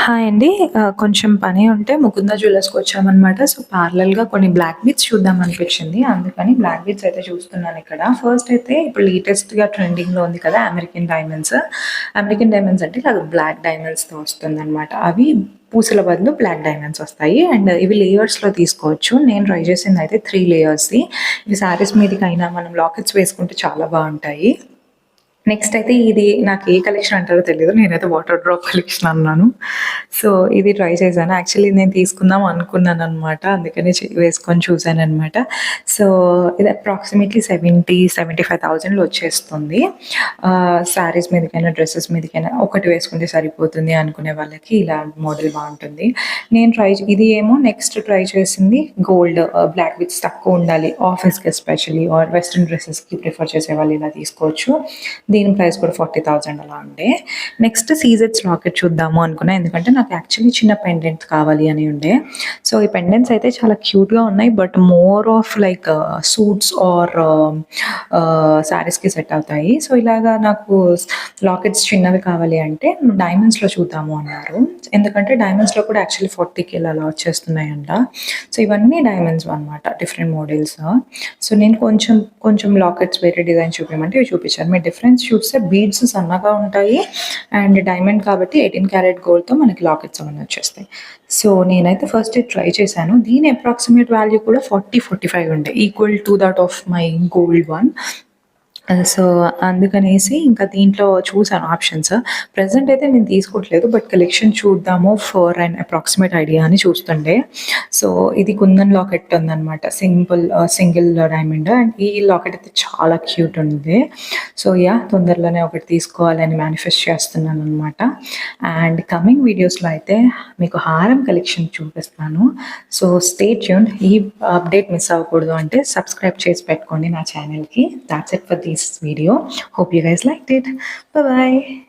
Hi అండి. కొంచెం పని ఉంటే ముకుంద జ్యువెలర్స్‌కి వచ్చామనమాట. సో, ప్యారలల్‌గా కొన్ని బ్లాక్ బీడ్స్ చూద్దాం అనిపించింది. అందుకని బ్లాక్ బీడ్స్ అయితే చూస్తున్నాను ఇక్కడ. ఫస్ట్ అయితే ఇప్పుడు లేటెస్ట్‌గా ట్రెండింగ్‌లో ఉంది కదా! American diamonds. అమెరికన్ డైమండ్స్ అంటే ఇలాగ బ్లాక్ డైమండ్స్‌తో వస్తుందనమాట. అవి పూసల బదులు బ్లాక్ డైమండ్స్ వస్తాయి. అండ్ ఇవి లేయర్స్‌లో తీసుకోవచ్చు. నేను ట్రై చేసిందయితే 3 లేయర్స్‌ది. ఇవి శారీస్ మీదకైనా మనం లాకెట్స్ వేసుకుంటే చాలా బావుంటాయి. నెక్స్ట్ అయితే ఇది నాకు ఏ కలెక్షన్ అంటారో తెలీదు. నేనైతే వాటర్ డ్రాప్ కలెక్షన్ అన్నాను. సో, ఇది ట్రై చేశాను. యాక్చువల్లీ నేను తీసుకుందాం అనుకున్నాననమాట. అందుకనే వేసుకొని చూసాననమాట. సో, ఇది అప్రాక్సిమేట్‌లీ 75,000లో వచ్చేస్తుంది. శారీస్ మీదకైనా, డ్రెసెస్ మీదకైనా ఒకటి వేసుకుంటే సరిపోతుంది అనుకునే వాళ్ళకి ఇలా మోడల్ బావుంటుంది. నేను ఇది ఏమో నెక్స్ట్ ట్రై చేసింది గోల్డ్ బ్లాక్ బిట్స్ తక్కువ ఉండాలి. ఆఫీస్‌కి ఎస్పెషల్లీ ఆర్ వెస్టర్న్ డ్రెసెస్‌కి ప్రిఫర్ చేసేవాళ్ళు ఇలా తీసుకోవచ్చు. దీని ప్రైస్ కూడా 40,000 అలా ఉండే. నెక్స్ట్ సీజెడ్స్ లాకెట్ చూద్దాము అనుకున్నా. ఎందుకంటే నాకు యాక్చువల్లీ చిన్న పెండెంట్ కావాలి అని ఉండే. సో, ఈ పెండెంట్స్ అయితే చాలా క్యూట్‌గా ఉన్నాయి. But more of like suits or శారీస్‌కి సెట్ అవుతాయి. సో, ఇలాగా నాకు లాకెట్స్ చిన్నవి కావాలి అంటే డైమండ్స్‌లో చూద్దాము అన్నారు. ఎందుకంటే డైమండ్స్‌లో కూడా యాక్చువల్లీ 40,000 అలా వచ్చేస్తున్నాయంట. సో, ఇవన్నీ డైమండ్స్ అనమాట. Different models. సో, నేను కొంచెం లాకెట్స్ వేరే డిజైన్ చూపించమంటే ఇవి చూపించారు. మీరు డిఫరెన్స్ చూస్తే బీడ్స్ సన్నగా ఉంటాయి. అండ్ డైమండ్ కాబట్టి 18 క్యారెట్ గోల్డ్‌తో మనకి లాకెట్స్ అవన్నీ వచ్చేస్తాయి. సో, నేనైతే ఫస్ట్ ఇది ట్రై చేశాను. దీని అప్రాక్సిమేట్ వాల్యూ కూడా 40, 45 ఉండే. Equal to that of my gold one. So, అందుకనేసి ఇంకా దీంట్లో చూసాను ఆప్షన్స్. ప్రెజెంట్ అయితే నేను తీసుకోవట్లేదు. బట్ కలెక్షన్ చూద్దాము ఫర్ అన్ అప్రాక్సిమేట్ ఐడియా అని చూస్తుండే. సో, ఇది కుందన్ లాకెట్ ఉందనమాట. Single diamond. అండ్ ఈ లాకెట్ అయితే చాలా క్యూట్ ఉంది. సో, తొందరలోనే ఒకటి తీసుకోవాలని మేనిఫెస్ట్ చేస్తున్నాననమాట. అండ్ కమింగ్ వీడియోస్‌లో అయితే మీకు హారం కలెక్షన్ చూపిస్తాను. So, stay tuned. ఈ అప్డేట్ మిస్ అవ్వకూడదు అంటే సబ్స్క్రైబ్ చేసి పెట్టుకోండి నా ఛానల్‌కి. That's it for this video. Hope you guys liked it. Bye bye.